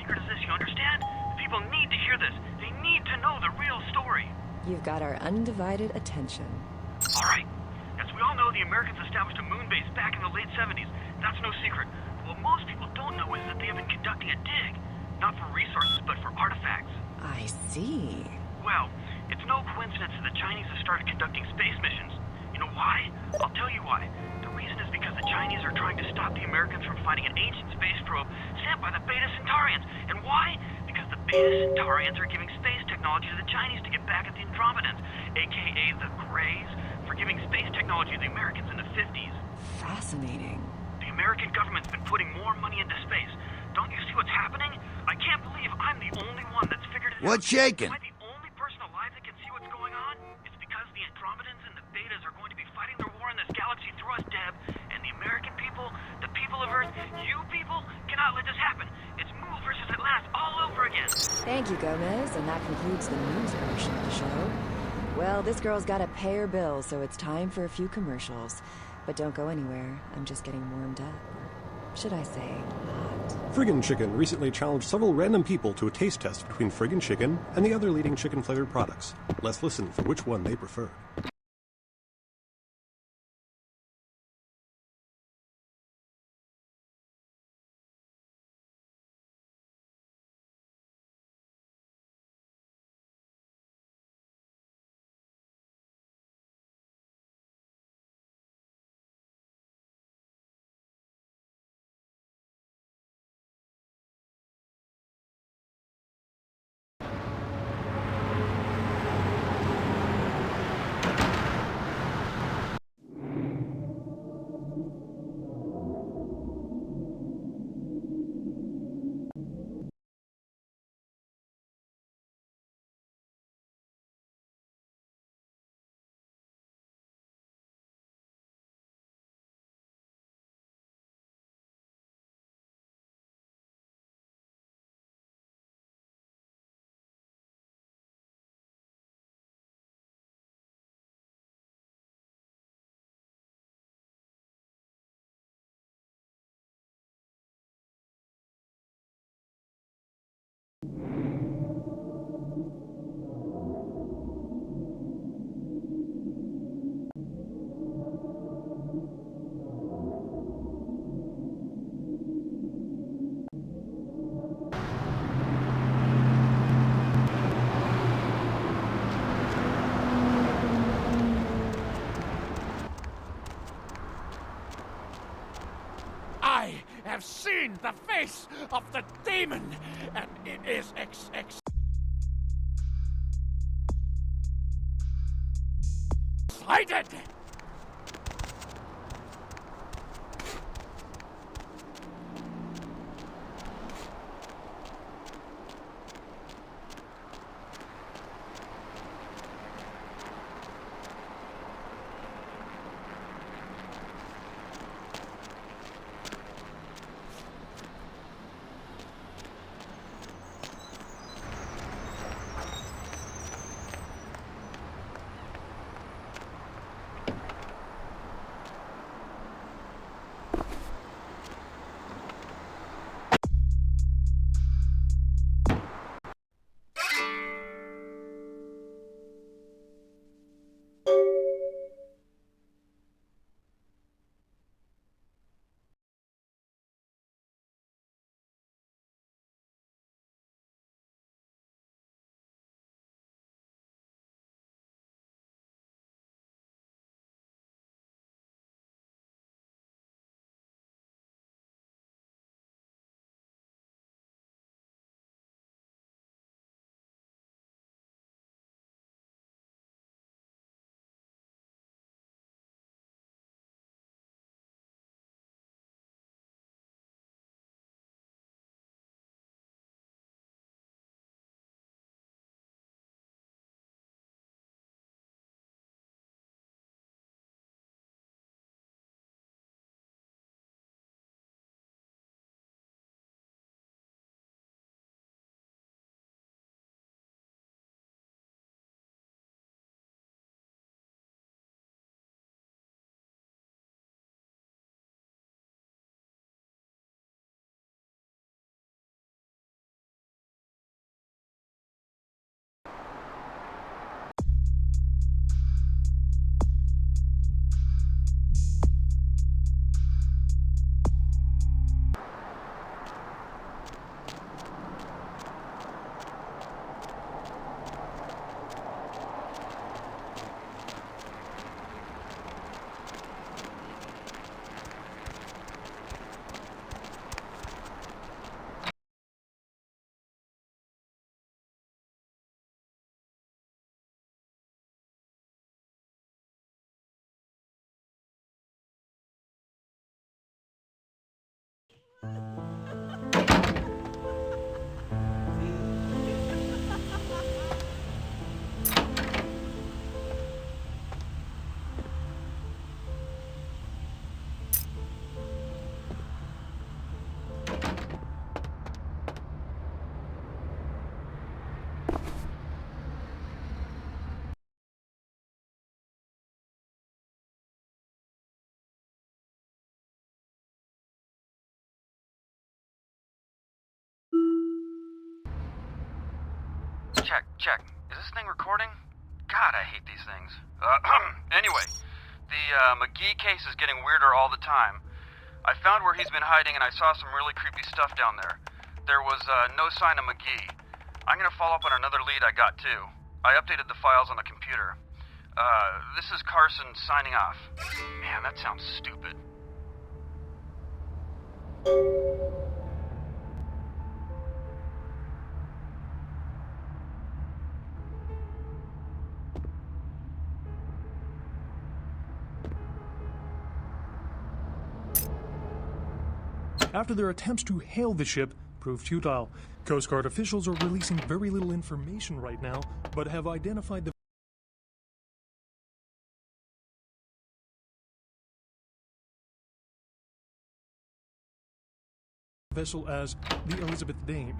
secret as this, you understand? People need to hear this. They need to know the real story. You've got our undivided attention. All right. As we all know, the Americans established a moon base back in the late 70s. That's no secret. What most people don't know is that they have been conducting a dig. Not for resources, but for artifacts. I see. Well, it's no coincidence that the Chinese have started conducting space missions. You know why? I'll tell you why. The reason is because the Chinese are trying to stop the Americans from finding an ancient space probe sent by the Beta Centaurians. And why? Because the Beta Centaurians are giving space technology to the Chinese to get back at the Andromedans, aka the Greys, for giving space technology to the Americans in the 50s. Fascinating. The American government's been putting more money into space. Don't you see what's happening? I can't believe I'm the only one that's figured it out. What's shaking? Am I the only person alive that can see what's going on? It's because the Andromedans and the Betas are going to be fighting their war in this galaxy through us, Deb. And the American people, the people of Earth, you people, cannot let this happen. It's Move versus Atlantis all over again. Thank you, Gomez, and that concludes the news portion of the show. Well, this girl's got to pay her bills, so it's time for a few commercials. But don't go anywhere. I'm just getting warmed up. Should I say hot? Friggin' Chicken recently challenged several random people to a taste test between Friggin' Chicken and the other leading chicken-flavored products. Let's listen for which one they prefer. Have seen the face of the demon, and it is excited. Check. Is this thing recording? God, I hate these things. Anyway, the McGee case is getting weirder all the time. I found where he's been hiding and I saw some really creepy stuff down there. There was no sign of McGee. I'm gonna follow up on another lead I got too. I updated the files on the computer. This is Carson signing off. Man, that sounds stupid. After their attempts to hail the ship proved futile, Coast Guard officials are releasing very little information right now, but have identified the vessel as the Elizabeth Dane.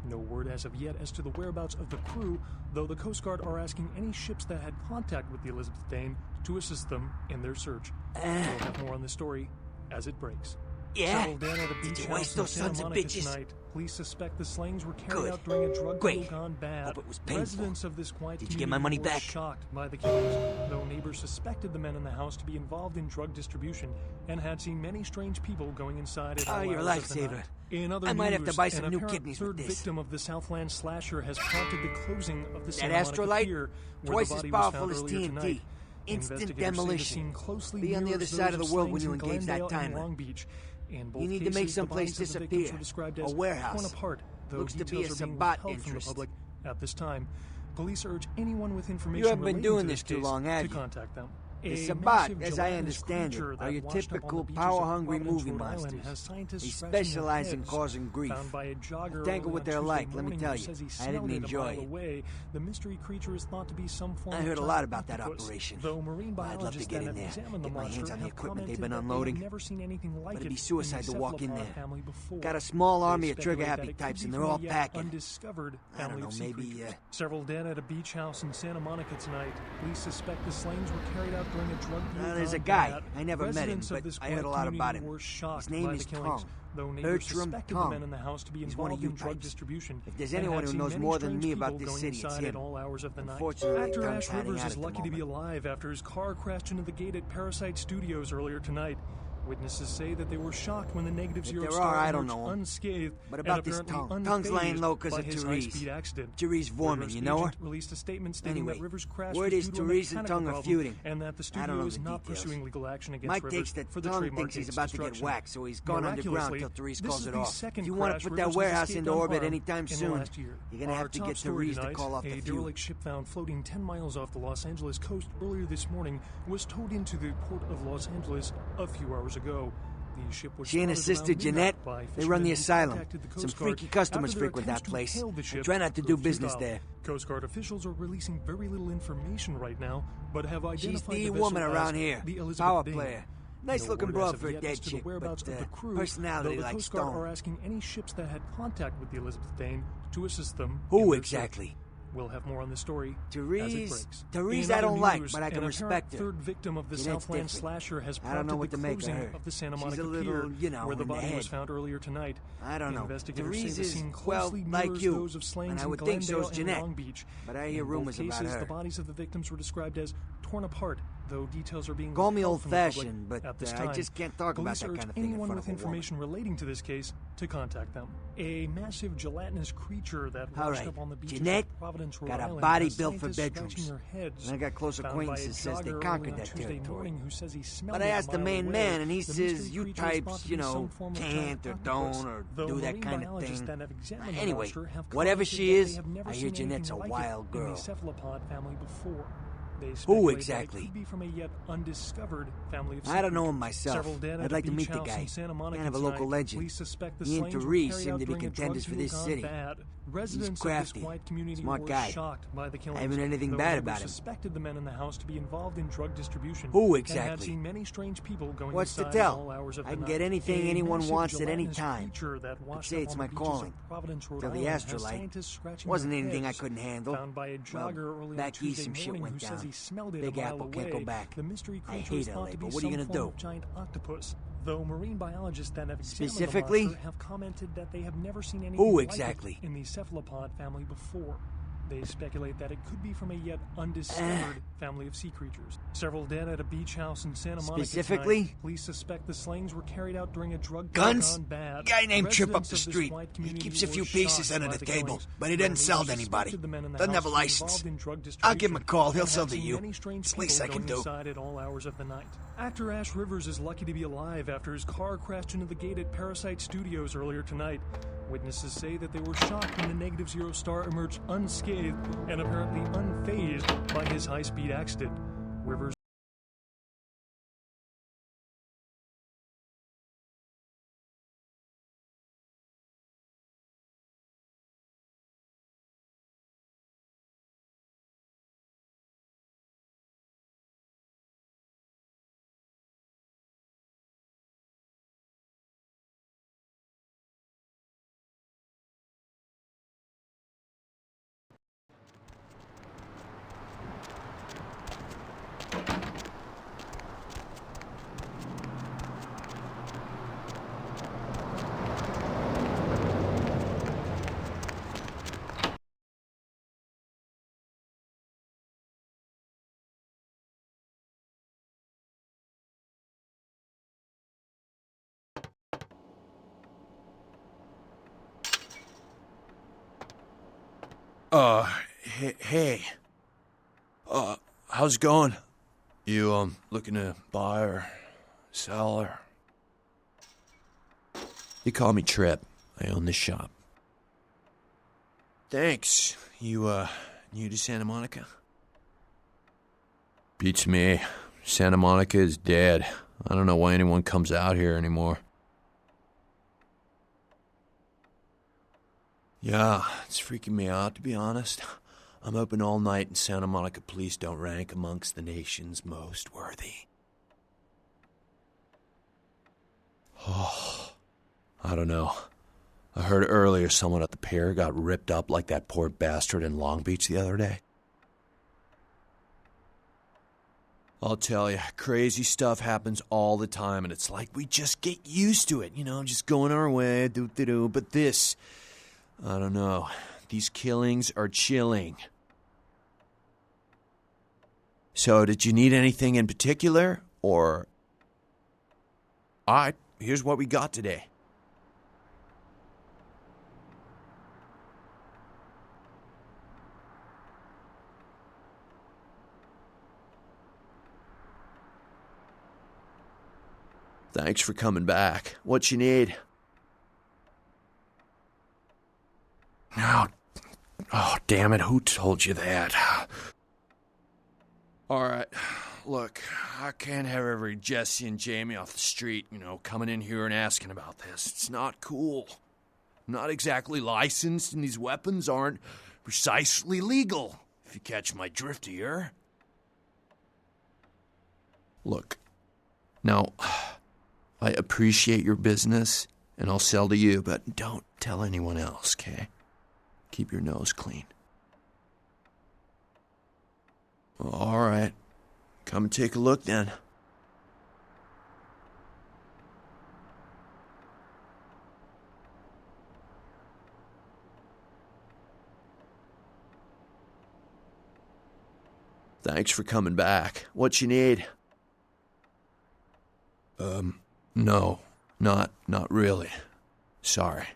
No word as of yet as to the whereabouts of the crew, though the Coast Guard are asking any ships that had contact with the Elizabeth Dane to assist them in their search. We'll have more on this story as it breaks. Settled down at a beach house in Santa Monica tonight. Police suspect the slayings were carried out during a drug deal gone bad. Hope it was painful. Residents of this quiet Did you get my money community were back? shocked by the killings, though neighbors suspected the men in the house to be involved in drug distribution and had seen many strange people going inside at all you're a hours of the lifesaver. night. In other I might have news, to buy some an new apparent kidneys with third this. victim of the Southland slasher has prompted the closing of the Santa Monica astrolite? Pier, where Twice the as body was powerful found as earlier TNT. tonight. Instant Investigators say the demolition. scene closely Be on the mirrors other side those of the world when slayings you in engage that Glendale and timer. Long Beach. In both You need to make cases, the someplace bodies of the disappear. victims were described A as warehouse. torn apart, though Looks to be details a are being Sabbat withheld from the interest. public at this time. Police urge anyone with information You haven't been relating doing to this too case long, have to you? contact them. The A Sabbat, massive as I gelatinous understand it, creature are that your washed up on typical the beaches of power-hungry Providence, movie Rhode Island monsters. has scientists They scratching their specialize in heads. causing grief. Found by a jogger I tangle early with on their Tuesday like, let me morning tell who you. says he I smelled didn't it a enjoy mile it. away. The mystery creature is thought to be some form I of heard a giant lot about that octopus, operation. Though marine I'd love to biologists get that in have there, examined the get my monster hands on the have equipment they've commented been that unloading. They have never seen anything like But it'd it be suicide in the to walk in cephalopod there. family before. Got a small They army of speculate that trigger-happy it types, could and be they're all from a yet packing. undiscovered I don't family know, of sea maybe, creatures. Several dead at a beach house in Santa Monica tonight. Police suspect the slayings were carried out during a drug deal. There's a gone guy. bad. I never met him, Residents of but this I heard a quiet lot about community him. were shocked His name by is the killings, Tong. though neighbors Bertram suspected the Tong. men in the house to be He's one of involved you in drug types. distribution. If there's and anyone had who seen knows many more than strange me about people this going city, it's inside him. at all hours of the night. Unfortunately, Actor tongue's Ash hiding Rivers out is at the lucky to be alive after his car crashed into the gate at Parasite Studios earlier tonight. Witnesses say that they were shocked when the negative zero there star are, I don't emerged know 'em. unscathed But about and this apparently Tong. Tong's laying unfazed low 'cause by of his Therese. high-speed accident. Therese Vorman, Rivers' you know her? agent released a statement stating Anyway, that Rivers crashed word was is due to a Therese and mechanical Tong are problem, feuding. and that the I don't studio know is the not details. pursuing legal action against Mike Rivers takes that for the Tong trademark thinks he's game's about to get destruction. whacked, so he's gone underground Miraculously, till Therese this calls is it the off. second If you want crash to put Rivers that has warehouse escaped into orbit unharmed anytime in the soon, last year. you're going to Our have to top get story Therese to tonight, call off the a feud. derelict ship found floating 10 miles off the Los Angeles coast earlier this morning was towed into the port of Los Angeles a few hours ago. The ship was She and her spotted sister around Jeanette, midnight by they fishermen run the who asylum. contacted the Some Coast Guard freaky customers after their frequent that attempts to place. hail the I ship try not to do proved business futile. there. Coast Guard officials are releasing very little information right now, but have identified She's the vessel woman as around here. the Elizabeth Power Dane. player. Nice No looking word broad as of for a yet dead as to the chick, whereabouts but of the crew, personality though the like Coast Guard stone. are asking any ships that had contact with the Elizabeth Dane to assist them. in Who their exactly? search. We'll have more on this story as it Therese, breaks. Therese In I other don't like, news, but I can an respect her. third victim of the Jeanette's Southland different. slasher has I don't know prompted what the to make of closing her. of the Santa She's Monica a little, Pier, you know, where the in the body was head. found earlier tonight. I don't know. Investigators Therese say the is, scene well, closely like mirrors you, those of slayings and I in would think Glendale so's and Jeanette. Long Beach. But I hear In rumors both about cases, her. the bodies of the victims were described as torn apart, though details are being Call me withheld from the public old-fashioned, but at this I time. just can't talk about Police that urge kind of thing in anyone front with of a woman. information relating to this case to contact them. A massive gelatinous creature that All washed right, up on the beaches Jeanette of Providence, Rhode got a Island body has built for scientists bedrooms. scratching their heads. And I got close Found by a acquaintances says they jogger conquered early on that Tuesday territory. morning who says he smelled But I it a asked the mile main away. man, and he The says mystery you creature is thought types, to you be know, some form of can't giant or octopus, don't or though do that marine kind of biologists thing. that have examined the Anyway, monster have whatever commented she that is, they have never I hear seen Jeanette's anything a like wild it in girl. the cephalopod family before. They Who speculate that it exactly? could be from a yet undiscovered family of I don't know him secret. myself. Several dead at I'd like to beach meet the house guy. in Santa Monica Kind of a local tonight. legend. Police suspect the He and slayings were Therese carried seem out to be during a drug contenders for deal this gone city. bad. Residents crafty. of this quiet community Smart were guy. shocked by the killings. I haven't heard anything though bad neighbors about him. suspected the men in the house to be involved in drug distribution. Who And had exactly? seen many strange people going What's to inside tell? at all hours of I the can night. get anything A anyone massive wants at any gelatinous time. creature that I'd washed say up it's on my the beaches calling. of Providence, Rhode Till the Island, has astrolight. scientists scratching Wasn't their anything I heads. couldn't handle. Found by a jogger early back on Tuesday east some shit morning went who says down. he smelled it Big a mile Apple away. can't go back. The mystery I creature hate is thought LA, to but be what are you some gonna form do? of giant octopus. Though marine biologists that have examined Specifically? the monster have commented that they have never seen anything Who like exactly? it in the cephalopod family before. They speculate that it could be from a yet undiscovered family of sea creatures. Several dead at a beach house in Santa Monica Specifically? tonight. Police suspect the slayings were carried out during a drug Guns? gone bad. Guy named Chip up Residents the of this street. quiet He community keeps a few were pieces shocked under by the table, killings. but he Though doesn't sell to neighbors anybody. suspected the men in the Doesn't house have a to be license. involved in drug I'll give him a distribution call. He'll and sell had to seen you. many strange It's the least people I can going do. inside at all hours of the night. Actor Ash Rivers is lucky to be alive after his car crashed into the gate at Parasite Studios earlier tonight. Witnesses say that they were shocked when the Negative Zero star emerged unscathed and apparently unfazed by his high-speed accident. Rivers Hey. How's it going? You, looking to buy or sell or... You call me Trip. I own this shop. Thanks. You, new to Santa Monica? Beats me. Santa Monica is dead. I don't know why anyone comes out here anymore. Yeah, it's freaking me out, to be honest. I'm open all night and Santa Monica police don't rank amongst the nation's most worthy. Oh, I don't know. I heard earlier someone at the pier got ripped up like that poor bastard in Long Beach the other day. I'll tell you, crazy stuff happens all the time, and it's like we just get used to it, just going our way, do-do-do. But this, I don't know. These killings are chilling. So, did you need anything in particular, or... Alright, here's what we got today. Thanks for coming back. What you need? Oh, damn it, who told you that? Alright, look, I can't have every Jesse and Jamie off the street, coming in here and asking about this. It's not cool. I'm not exactly licensed, and these weapons aren't precisely legal, if you catch my drift here. Look, now, I appreciate your business, and I'll sell to you, but don't tell anyone else, okay? Keep your nose clean. All right. Come and take a look then. Thanks for coming back. What you need? No. Not really. Sorry.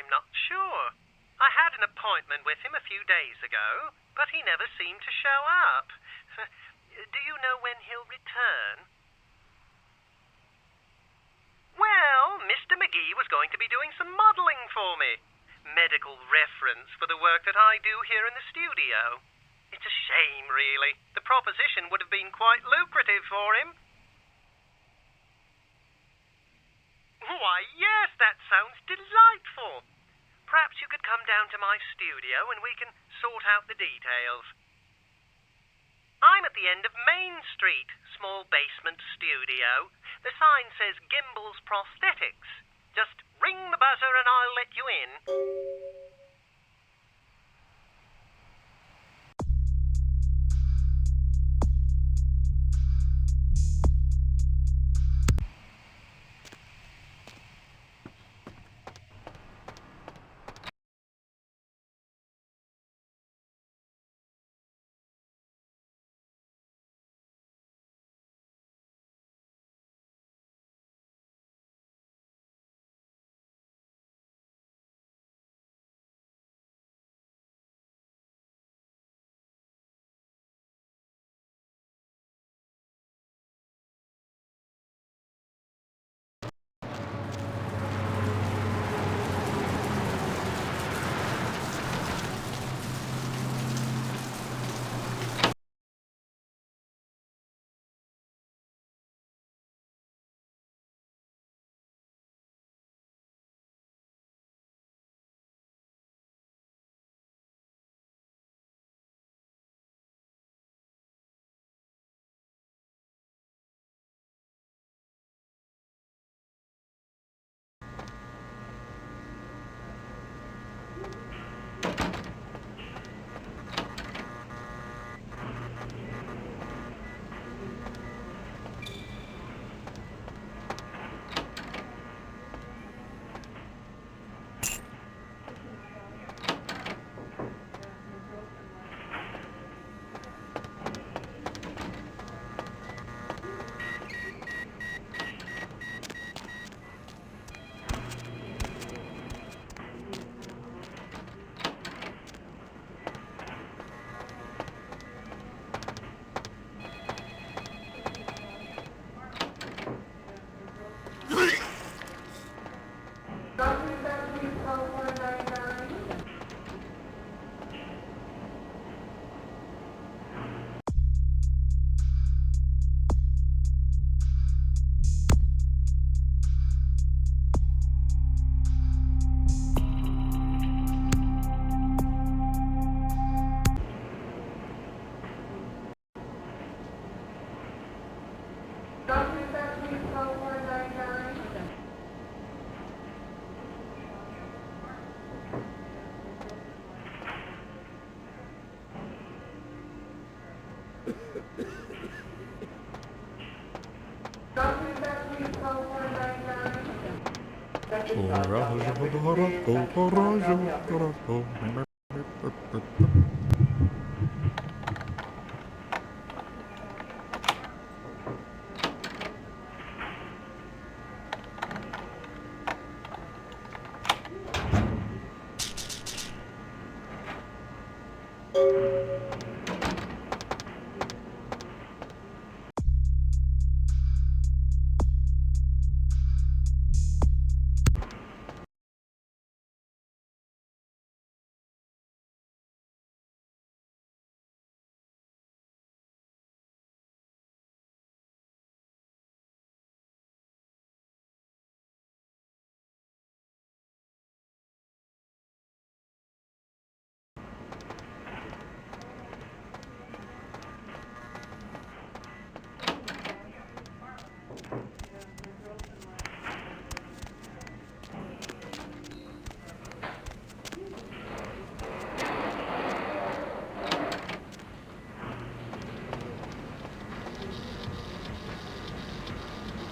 I'm not sure. I had an appointment with him a few days ago, but he never seemed to show up. Do you know when he'll return? Well, Mr. McGee was going to be doing some modeling for me. Medical reference for the work that I do here in the studio. It's a shame, really. The proposition would have been quite lucrative for him. Why, yes, that sounds delightful. Perhaps you could come down to my studio and we can sort out the details. I'm at the end of Main Street, small basement studio. The sign says Gimbel's Prosthetics. Just ring the buzzer and I'll let you in.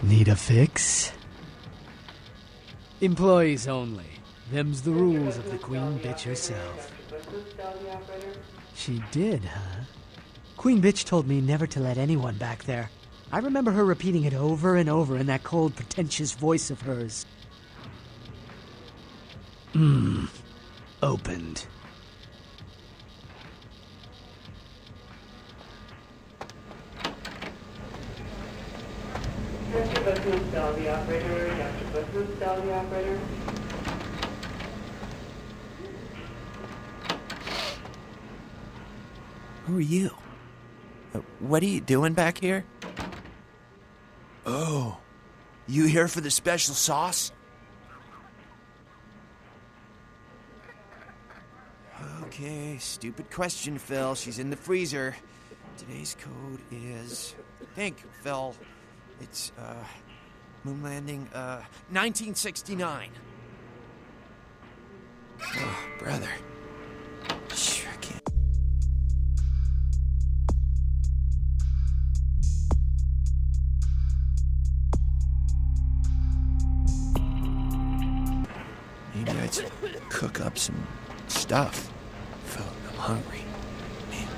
Need a fix? Employees only. Them's the rules of the Queen Bitch herself. She did, huh? Queen Bitch told me never to let anyone back there. I remember her repeating it over and over in that cold, pretentious voice of hers. Opened. Dr. Buckman's Dolly operator. Dr. Buckman's Dolly operator. Who are you? What are you doing back here? Oh, you here for the special sauce? Okay, stupid question, Phil. She's in the freezer. Today's code is... Think, Phil. It's, moon landing, 1969. Oh, brother. Sure can't... Maybe I'd cook up some stuff. Phil, I'm hungry. Man.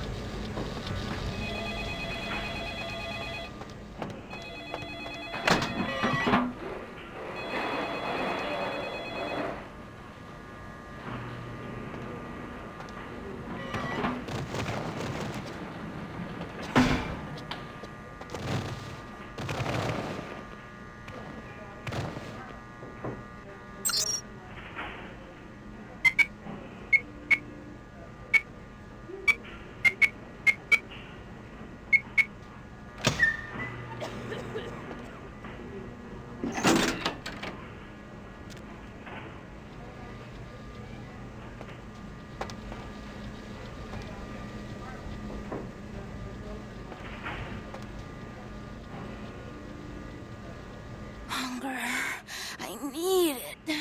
I need it.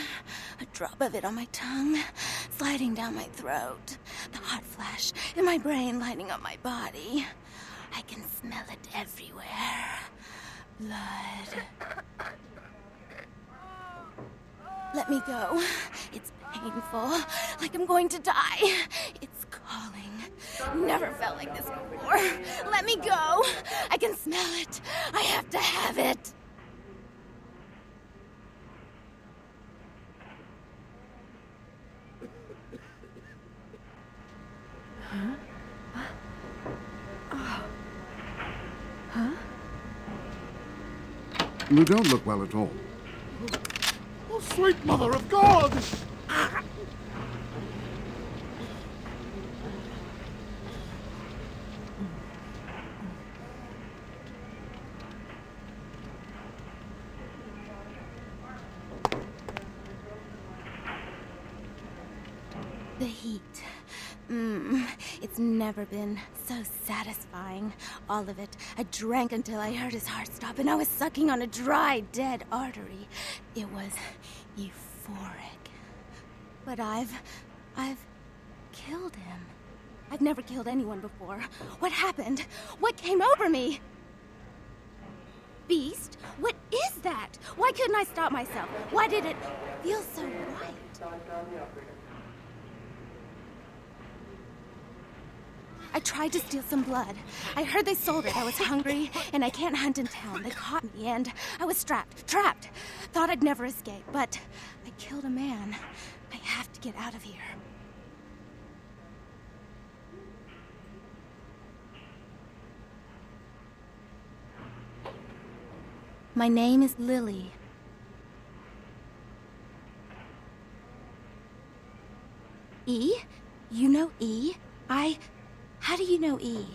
A drop of it on my tongue, sliding down my throat. The hot flash in my brain lighting up my body. I can smell it everywhere. Blood. Let me go. It's painful, like I'm going to die. It's calling. Never felt like this before. Let me go. I can smell it. I have to have it. You don't look well at all. Oh, sweet mother of God! The heat. It's never been so satisfying. All of it. I drank until I heard his heart stop, and I was sucking on a dry, dead artery. It was euphoric. But I've killed him. I've never killed anyone before. What happened? What came over me? Beast? What is that? Why couldn't I stop myself? Why did it feel so right? I tried to steal some blood. I heard they sold it. I was hungry, and I can't hunt in town. They caught me, and I was trapped. Thought I'd never escape, but I killed a man. I have to get out of here. My name is Lily. E? You know E? How do you know E?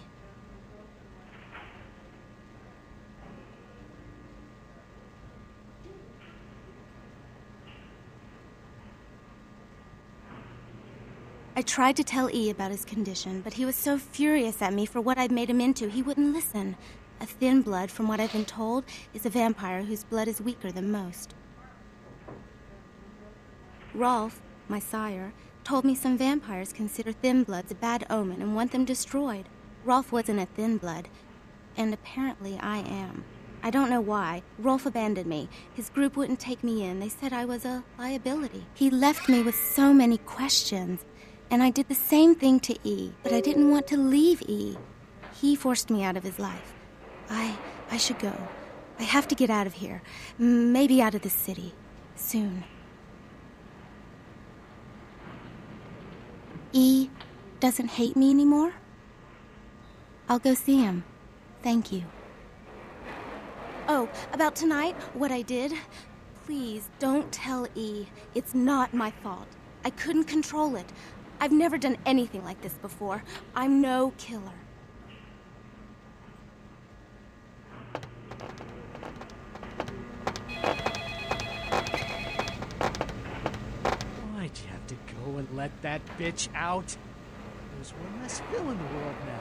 I tried to tell E about his condition, but he was so furious at me for what I'd made him into, he wouldn't listen. A thin blood, from what I've been told, is a vampire whose blood is weaker than most. Rolf, my sire, told me some vampires consider thin bloods a bad omen and want them destroyed. Rolf wasn't a thin blood, and apparently I am. I don't know why. Rolf abandoned me. His group wouldn't take me in. They said I was a liability. He left me with so many questions, and I did the same thing to E, but I didn't want to leave E. He forced me out of his life. I should go. I have to get out of here. Maybe out of the city. Soon. E doesn't hate me anymore? I'll go see him. Thank you. Oh, about tonight, what I did? Please, don't tell E. It's not my fault. I couldn't control it. I've never done anything like this before. I'm no killer. Why'd you have to go and let that bitch out? There's one less Phil in the world now.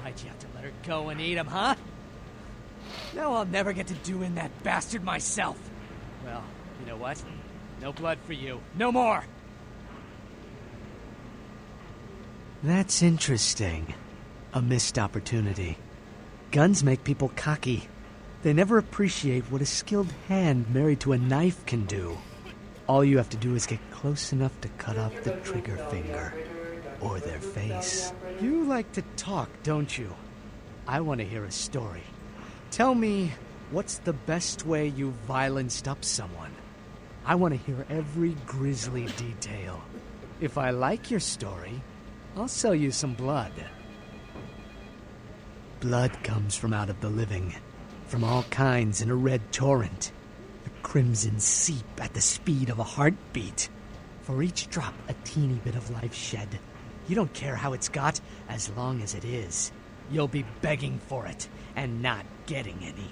Why'd you have to let her go and eat him, huh? Now I'll never get to do in that bastard myself. Well, you know what? No blood for you. No more! That's interesting. A missed opportunity. Guns make people cocky. They never appreciate what a skilled hand married to a knife can do. All you have to do is get close enough to cut off the trigger finger. Or their face. You like to talk, don't you? I want to hear a story. Tell me, what's the best way you violenced up someone? I want to hear every grisly detail. If I like your story, I'll sell you some blood. Blood comes from out of the living, from all kinds in a red torrent. The crimson seep at the speed of a heartbeat. For each drop, a teeny bit of life shed. You don't care how it's got, as long as it is. You'll be begging for it, and not getting any.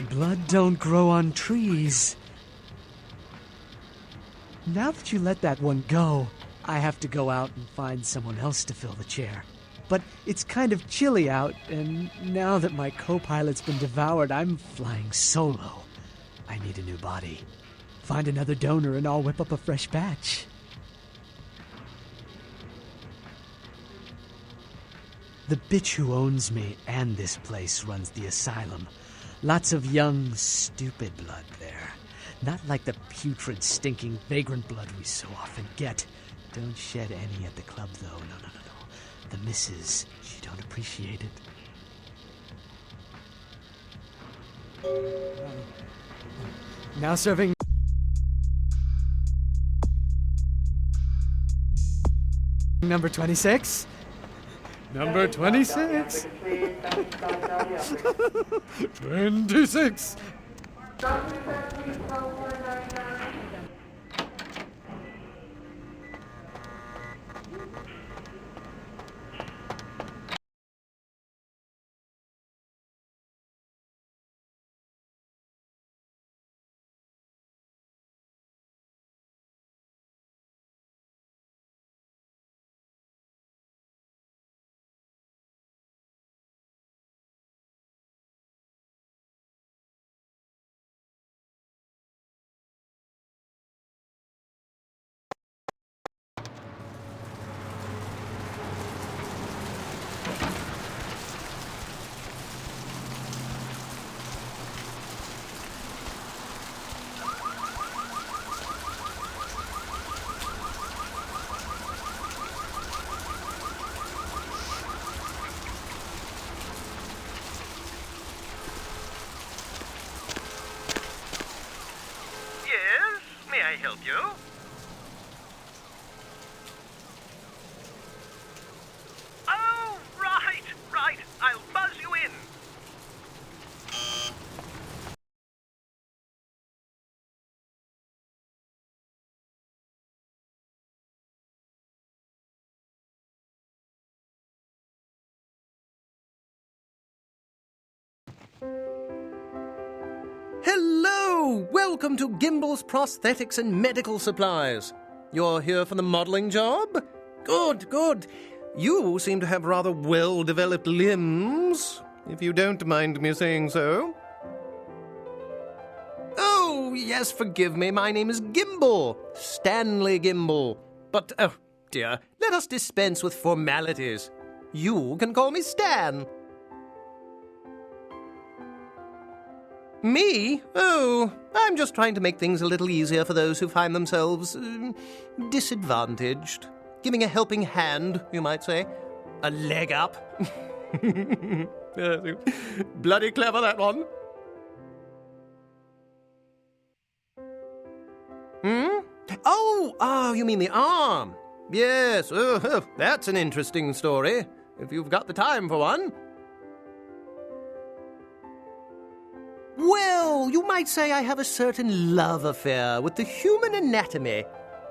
Blood don't grow on trees. Now that you let that one go, I have to go out and find someone else to fill the chair. But it's kind of chilly out, and now that my co-pilot's been devoured, I'm flying solo. I need a new body. Find another donor and I'll whip up a fresh batch. The bitch who owns me and this place runs the asylum. Lots of young, stupid blood there. Not like the putrid, stinking, vagrant blood we so often get. Don't shed any at the club, though. No. The missus, she don't appreciate it. Now serving... Number 26? Number 26? 26! May I help you? Oh, right. I'll buzz you in. Hello! Welcome to Gimble's Prosthetics and Medical Supplies. You're here for the modeling job? Good. You seem to have rather well-developed limbs, if you don't mind me saying so. Oh, yes, forgive me. My name is Gimble. Stanley Gimble. But, oh, dear, let us dispense with formalities. You can call me Stan. Me? Oh, I'm just trying to make things a little easier for those who find themselves disadvantaged. Giving a helping hand, you might say. A leg up. Bloody clever, that one. Oh, you mean the arm. Yes, that's an interesting story, if you've got the time for one. Well, you might say I have a certain love affair with the human anatomy.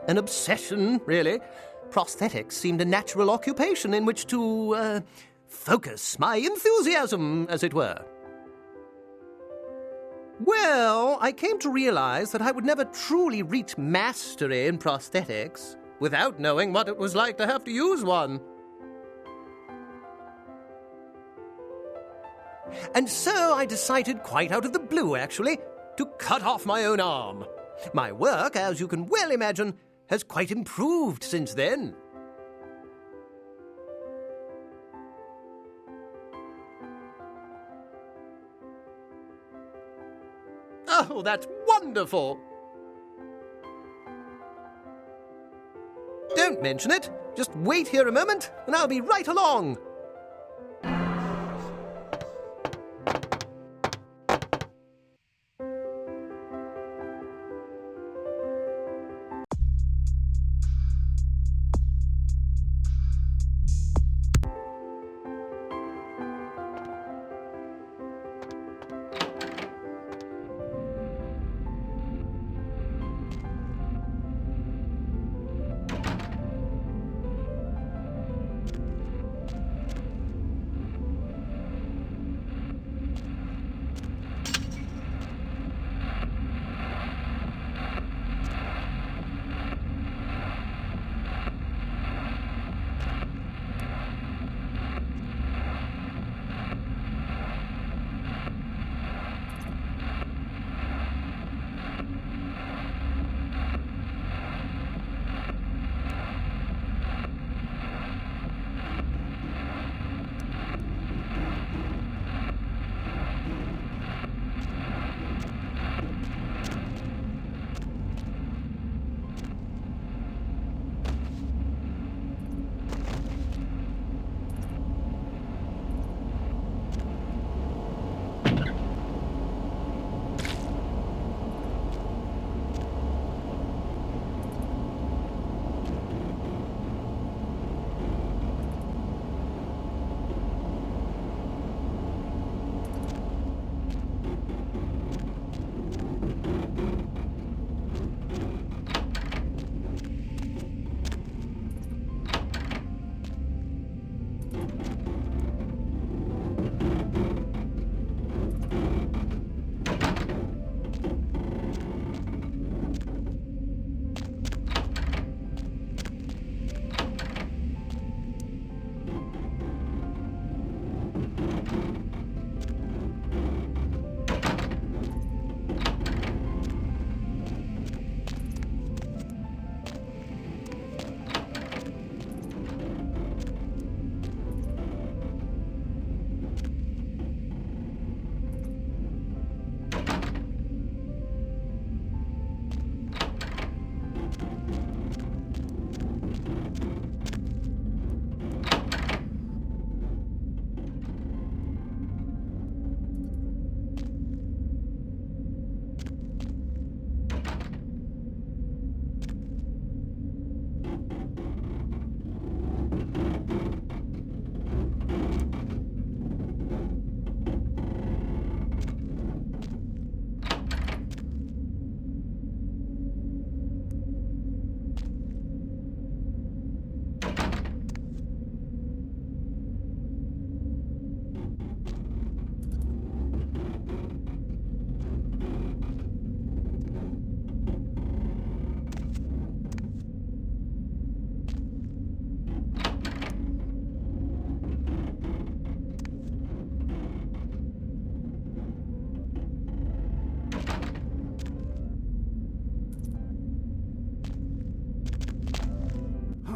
An obsession, really. Prosthetics seemed a natural occupation in which to, focus my enthusiasm, as it were. Well, I came to realize that I would never truly reach mastery in prosthetics without knowing what it was like to have to use one. And so I decided, quite out of the blue actually, to cut off my own arm. My work, as you can well imagine, has quite improved since then. Oh, that's wonderful! Don't mention it. Just wait here a moment, and I'll be right along.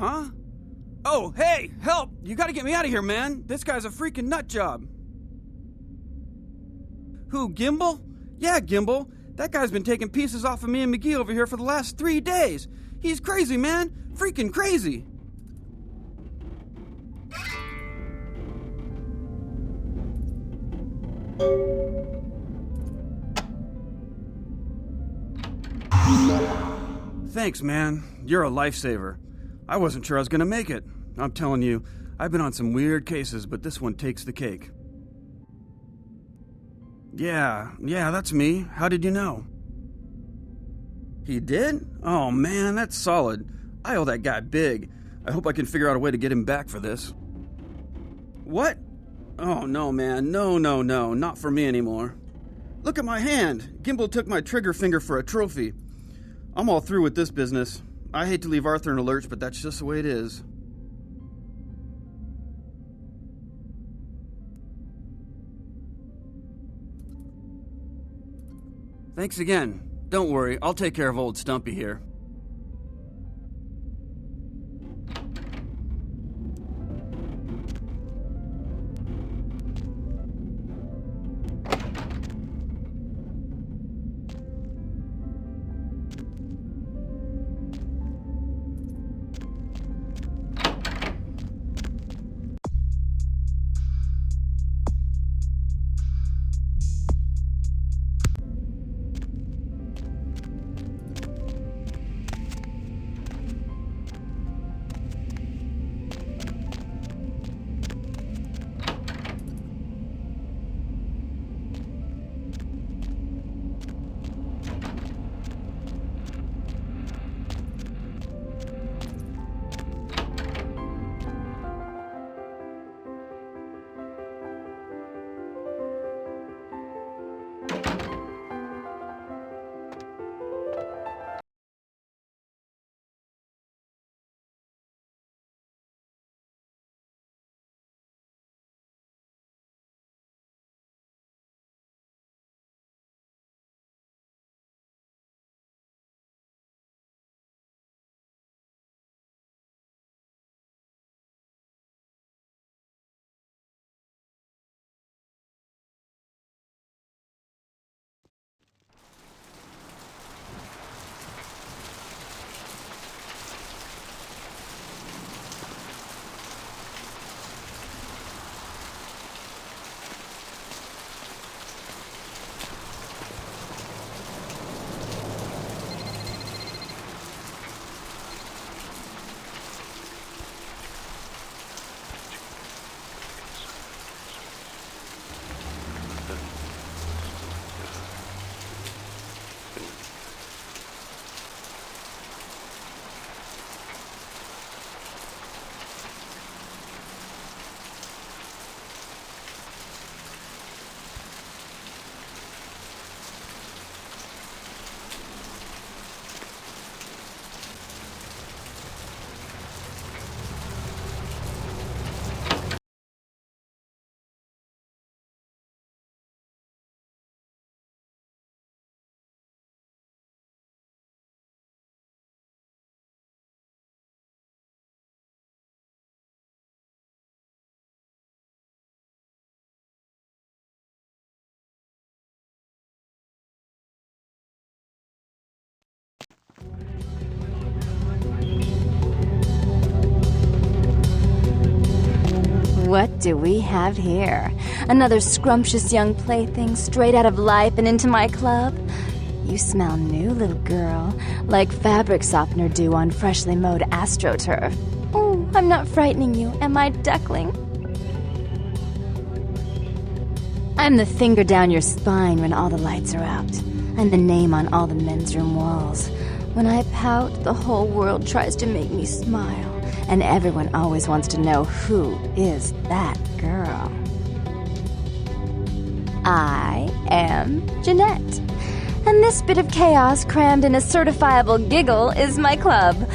Huh? Oh, hey, help! You gotta get me out of here, man. This guy's a freaking nut job. Who, Gimbal? Yeah, Gimbal. That guy's been taking pieces off of me and McGee over here for the last 3 days. He's crazy, man. Freaking crazy. Thanks, man. You're a lifesaver. I wasn't sure I was gonna make it. I'm telling you, I've been on some weird cases, but this one takes the cake. Yeah, that's me. How did you know? He did? Oh man, that's solid. I owe that guy big. I hope I can figure out a way to get him back for this. What? Oh no, man. No, not for me anymore. Look at my hand. Gimbal took my trigger finger for a trophy. I'm all through with this business. I hate to leave Arthur in a lurch, but that's just the way it is. Thanks again. Don't worry, I'll take care of old Stumpy here. What do we have here? Another scrumptious young plaything straight out of life and into my club? You smell new, little girl, like fabric softener dew on freshly mowed astroturf. Oh, I'm not frightening you, am I, duckling? I'm the finger down your spine when all the lights are out. I'm the name on all the men's room walls. When I pout, the whole world tries to make me smile. And everyone always wants to know who is that girl. I am Jeanette. And this bit of chaos crammed in a certifiable giggle is my club.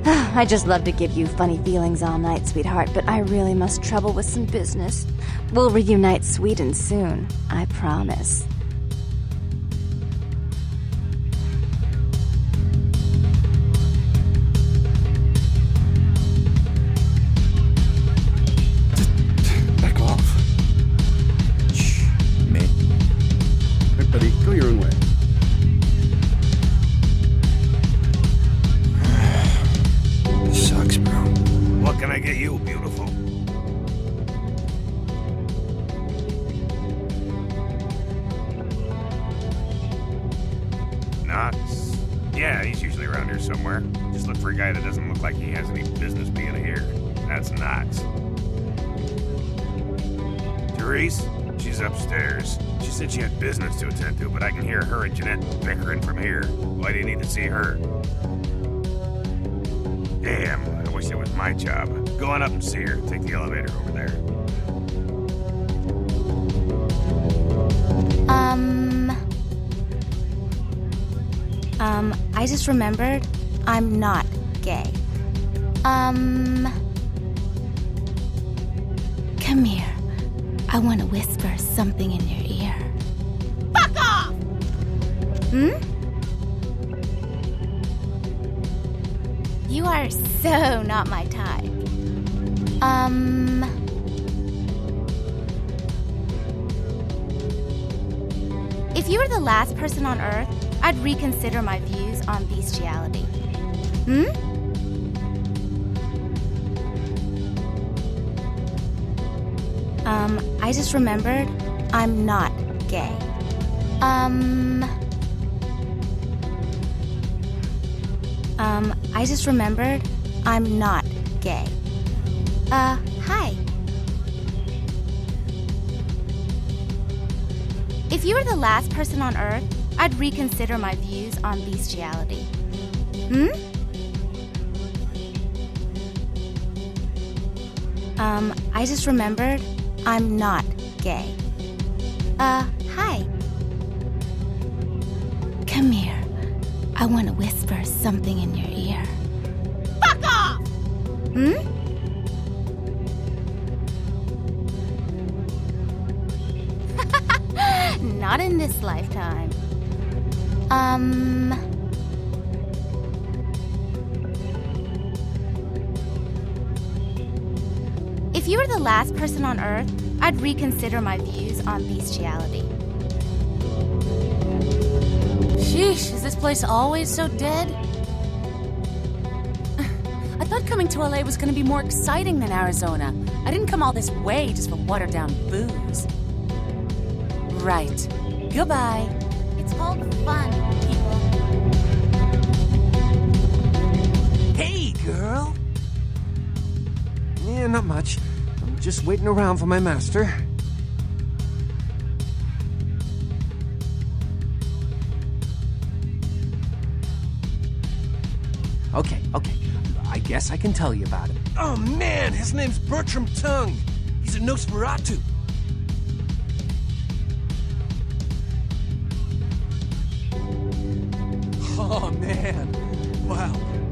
I just love to give you funny feelings all night, sweetheart, but I really must trouble with some business. We'll reunite sweet and soon, I promise. Back off. Shh, mate. Hey, buddy, go your own way. Sucks, bro. What can I get you, beautiful? doesn't look like he has any business being here. That's nuts. Therese? She's upstairs. She said she had business to attend to, but I can hear her and Jeanette bickering from here. Why do you need to see her? Damn, I wish it was my job. Go on up and see her. Take the elevator over there. I just remembered I'm not gay. Come here. I want to whisper something in your ear. Fuck off! You are so not my type. If you were the last person on Earth, I'd reconsider my views on bestiality. I just remembered I'm not gay. I just remembered I'm not gay. Hi. If you were the last person on Earth, I'd reconsider my views on bestiality. I just remembered I'm not gay. Hi. Come here. I want to whisper something in your ear. Fuck off! Not in this lifetime. If you were the last person on Earth, I'd reconsider my views on bestiality. Sheesh, is this place always so dead? I thought coming to LA was going to be more exciting than Arizona. I didn't come all this way just for watered-down booze. Right. Goodbye. It's called fun, people. Hey, girl! Yeah, not much. I'm just waiting around for my master. Okay. I guess I can tell you about him. Oh man, his name's Bertram Tung. He's a Nosferatu. Oh man, wow.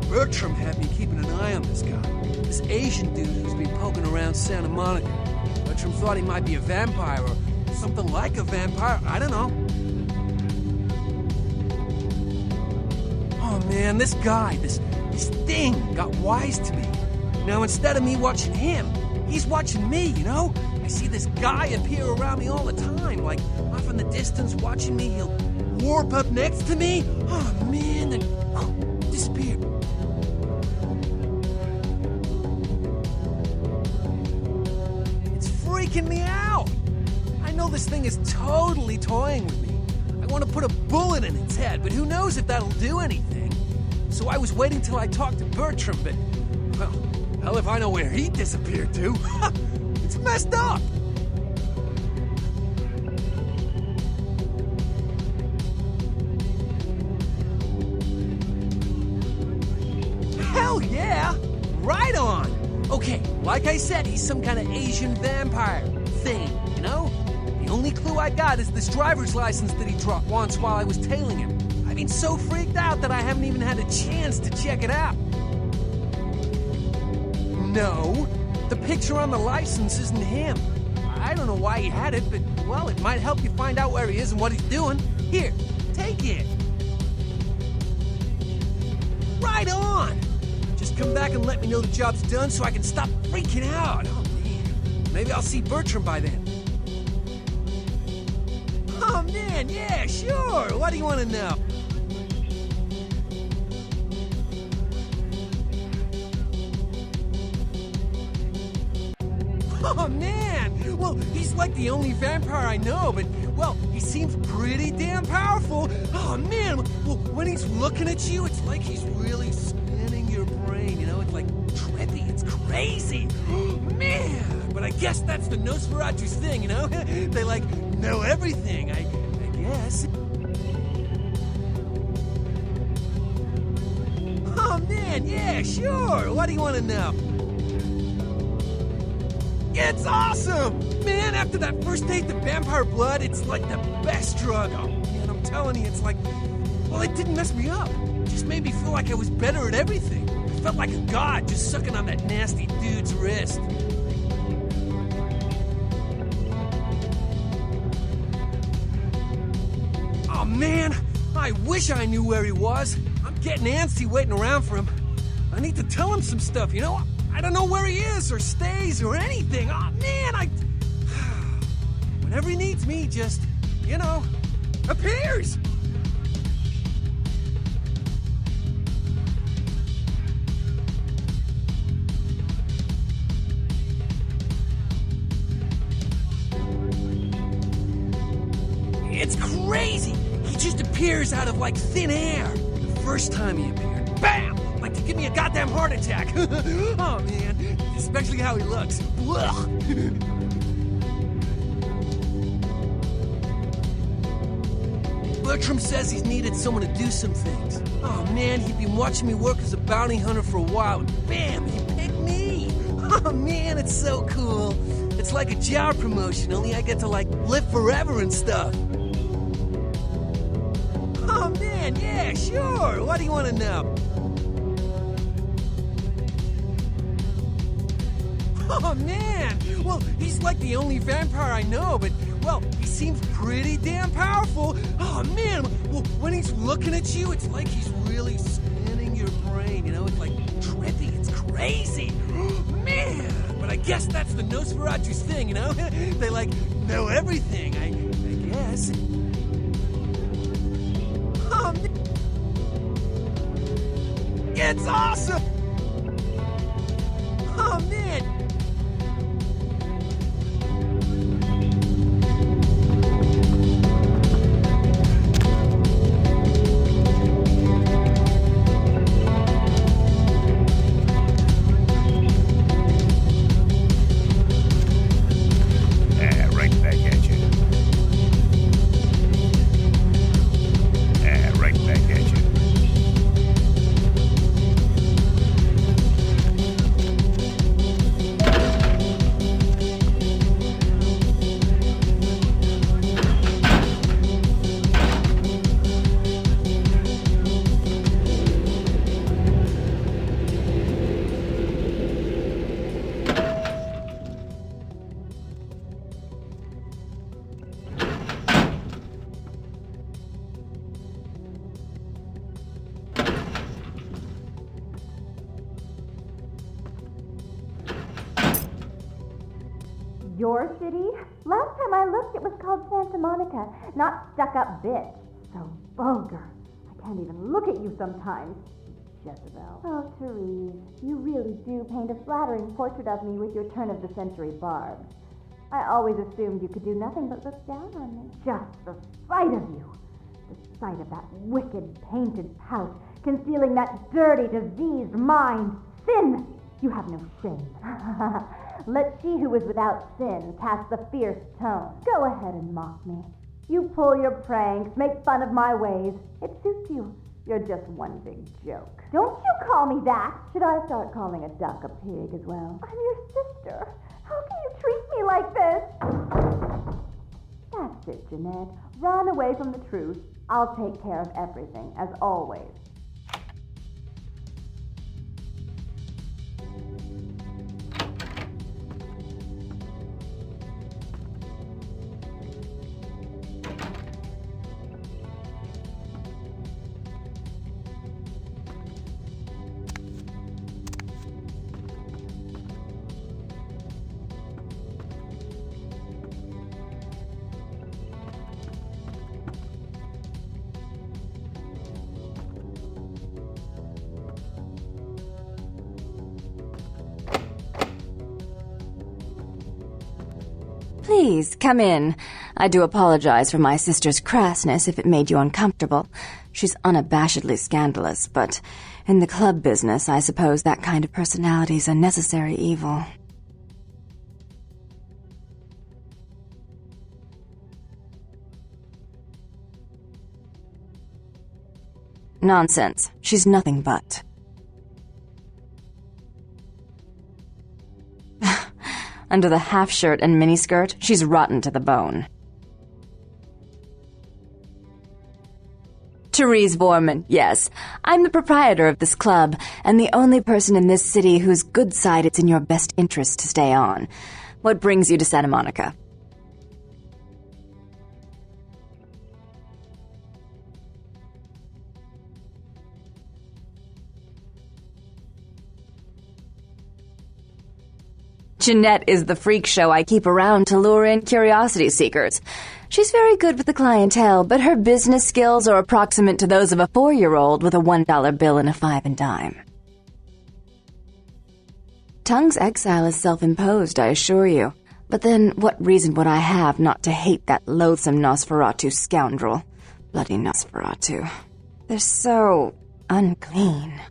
Bertram had me keeping an eye on this guy. This Asian dude who's been poking around Santa Monica. Bertram thought he might be a vampire or something like a vampire. I don't know. Oh man, this guy, this thing got wise to me. Now instead of me watching him, he's watching me, you know? I see this guy appear around me all the time, like off in the distance watching me. He'll warp up next to me. Oh man, then disappear. It's freaking me out. I know this thing is totally toying with me. I want to put a bullet in its head, but who knows if that'll do anything. So I was waiting till I talked to Bertram, but, well, hell if I know where he disappeared to. It's messed up. Hell yeah! Right on! Okay, like I said, he's some kind of Asian vampire thing, you know? The only clue I got is this driver's license that he dropped once while I was tailing him. I've been so freaked out that I haven't even had a chance to check it out. No, the picture on the license isn't him. I don't know why he had it, but, well, it might help you find out where he is and what he's doing. Here, take it. Right on! Just come back and let me know the job's done so I can stop freaking out. Oh, man. Maybe I'll see Bertram by then. Oh, man, yeah, sure. What do you want to know? Oh, man! Well, he's like the only vampire I know, but, well, he seems pretty damn powerful. Oh, man! Well, when he's looking at you, it's like he's really spinning your brain. crazy! Man! But I guess that's the Nosferatu's thing, you know? They, like, know everything, I guess. Oh, man, yeah, sure! What do you want to know? It's awesome! Man, after that first taste of vampire blood, it's like the best drug. Oh, man, I'm telling you, it's like... Well, it didn't mess me up. It just made me feel like I was better at everything. I felt like a god just sucking on that nasty dude's wrist. Oh, man, I wish I knew where he was. I'm getting antsy waiting around for him. I need to tell him some stuff, you know? I don't know where he is or stays or anything. Oh, man, whenever he needs me, just, you know, appears. It's crazy. He just appears out of, like, thin air. The first time he appeared, bam! Like to give me a goddamn heart attack. Oh, man. Especially how he looks. Bertram says he's needed someone to do some things. Oh, man, he'd been watching me work as a bounty hunter for a while, and bam, he picked me. Oh, man, it's so cool. It's like a job promotion, only I get to, like, live forever and stuff. Oh, man, yeah, sure. What do you want to know? Oh, man! Well, he's like the only vampire I know, but, well, he seems pretty damn powerful. Oh, man! Well, when he's looking at you, it's like he's really spinning your brain, you know? It's like trippy, it's crazy. Man! But I guess that's the Nosferatu's thing, you know? They, like, know everything, I guess. Oh, man! It's awesome! Oh, man! Your city? Last time I looked, it was called Santa Monica, not stuck-up bitch. So vulgar. I can't even look at you sometimes. Jezebel. Oh, Therese, you really do paint a flattering portrait of me with your turn-of-the-century barbs. I always assumed you could do nothing but look down on me. Just the sight of you. The sight of that wicked painted pout, concealing that dirty, diseased mind. Sin! You have no shame. Let she who is without sin cast the fierce tone. Go ahead and mock me. You pull your pranks, make fun of my ways. It suits you. You're just one big joke. Don't you call me that! Should I start calling a duck a pig as well? I'm your sister. How can you treat me like this? That's it, Jeanette. Run away from the truth. I'll take care of everything, as always. Please, come in. I do apologize for my sister's crassness if it made you uncomfortable. She's unabashedly scandalous, but In the club business, I suppose that kind of personality's a necessary evil. Nonsense. She's nothing but. Under the half-shirt and miniskirt, she's rotten to the bone. Therese Vorman, yes. I'm the proprietor of this club, and the only person in this city whose good side it's in your best interest to stay on. What brings you to Santa Monica? Jeanette is the freak show I keep around to lure in curiosity seekers. She's very good with the clientele, but her business skills are approximate to those of a 4-year-old with a $1 bill and a 5 and dime. Tongue's exile is self-imposed, I assure you. But then what reason would I have not to hate that loathsome Nosferatu scoundrel? Bloody Nosferatu. They're so unclean.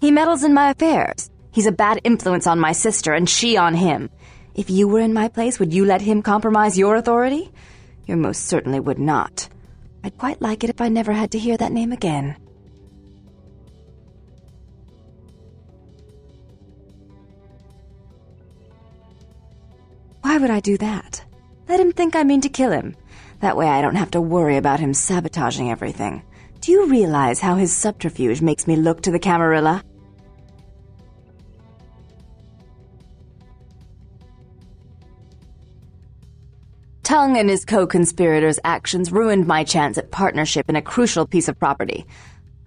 He meddles in my affairs. He's a bad influence on my sister, and she on him. If you were in my place, would you let him compromise your authority? You most certainly would not. I'd quite like it if I never had to hear that name again. Why would I do that? Let him think I mean to kill him. That way I don't have to worry about him sabotaging everything. Do you realize how his subterfuge makes me look to the Camarilla? Tongue and his co-conspirators' actions ruined my chance at partnership in a crucial piece of property.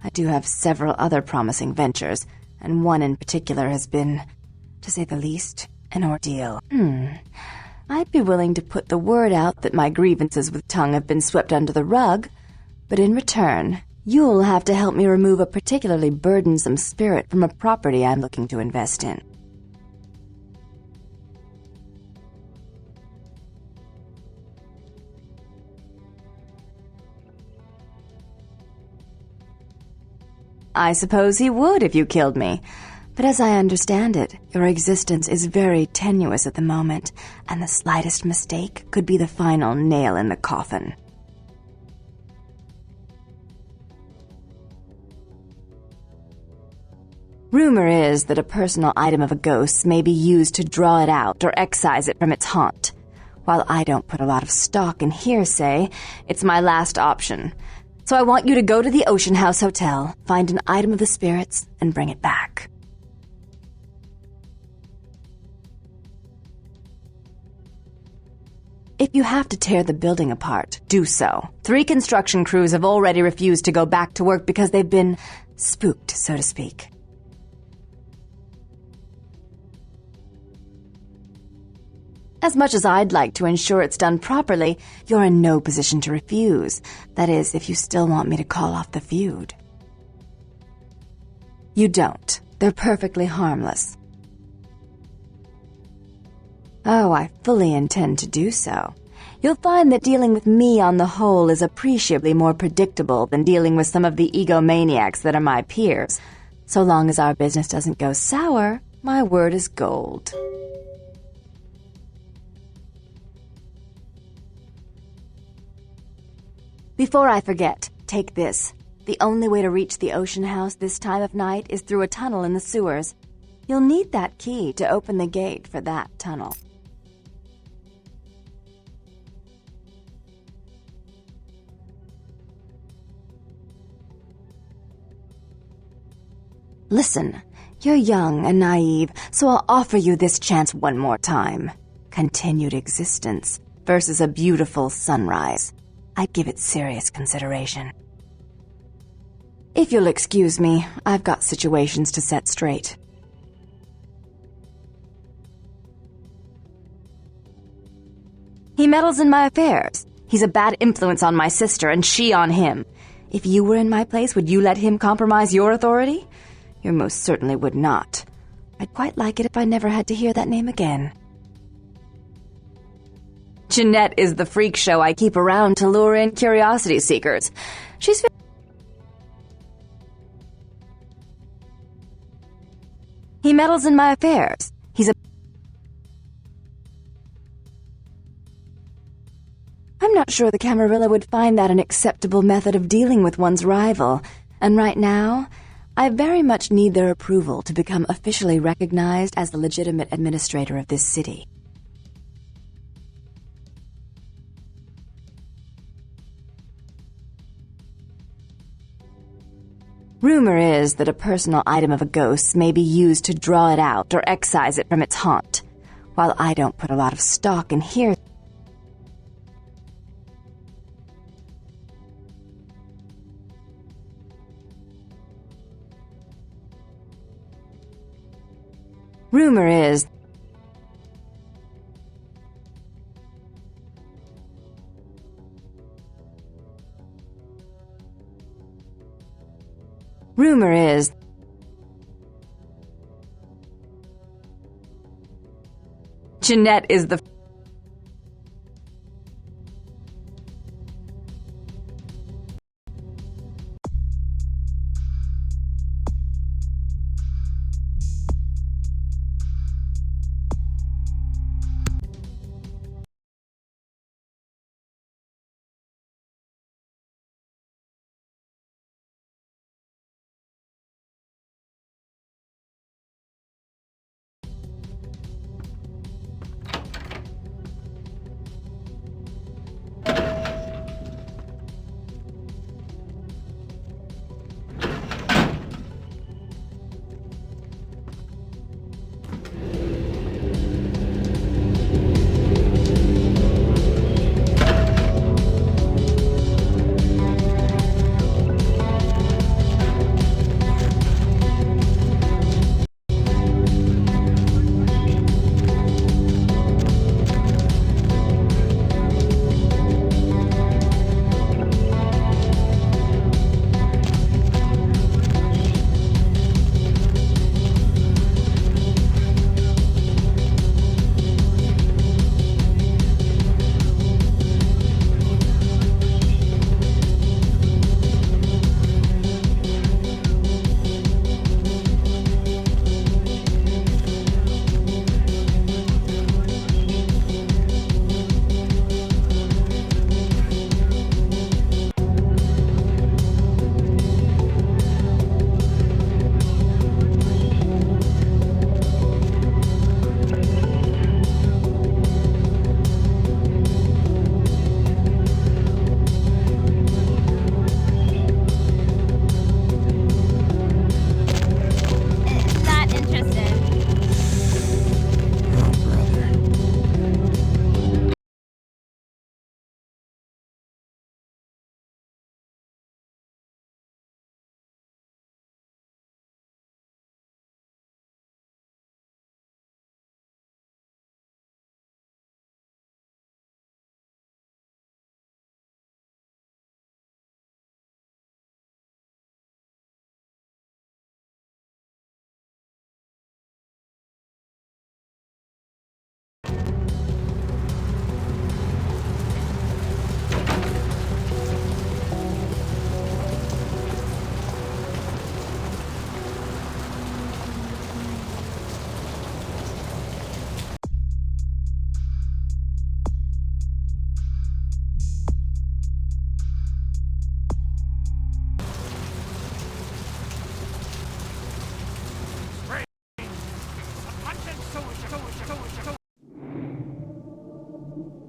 I do have several other promising ventures, and one in particular has been, to say the least, an ordeal. I'd be willing to put the word out that my grievances with Tongue have been swept under the rug, but in return, you'll have to help me remove a particularly burdensome spirit from a property I'm looking to invest in. I suppose he would if you killed me. But as I understand it, your existence is very tenuous at the moment, and the slightest mistake could be the final nail in the coffin. Rumor is that a personal item of a ghost's may be used to draw it out or excise it from its haunt. While I don't put a lot of stock in hearsay, it's my last option. So I want you to go to the Ocean House Hotel, find an item of the spirits, and bring it back. If you have to tear the building apart, do so. 3 construction crews have already refused to go back to work because they've been spooked, so to speak. As much as I'd like to ensure it's done properly, you're in no position to refuse. That is, if you still want me to call off the feud. You don't. They're perfectly harmless. Oh, I fully intend to do so. You'll find that dealing with me on the whole is appreciably more predictable than dealing with some of the egomaniacs that are my peers. So long as our business doesn't go sour, my word is gold. Before I forget, take this. The only way to reach the Ocean House this time of night is through a tunnel in the sewers. You'll need that key to open the gate for that tunnel. Listen, you're young and naive, so I'll offer you this chance one more time. Continued existence versus a beautiful sunrise. I'd give it serious consideration. If you'll excuse me, I've got situations to set straight. He meddles in my affairs. He's a bad influence on my sister, and she on him. If you were in my place, would you let him compromise your authority? You most certainly would not. I'd quite like it if I never had to hear that name again. Jeanette is the freak show I keep around to lure in curiosity seekers. She's He meddles in my affairs. I'm not sure the Camarilla would find that an acceptable method of dealing with one's rival, and right now, I very much need their approval to become officially recognized as the legitimate administrator of this city. Rumor is that a personal item of a ghost may be used to draw it out or excise it from its haunt. While I don't put a lot of stock in here, rumor is Jeanette is the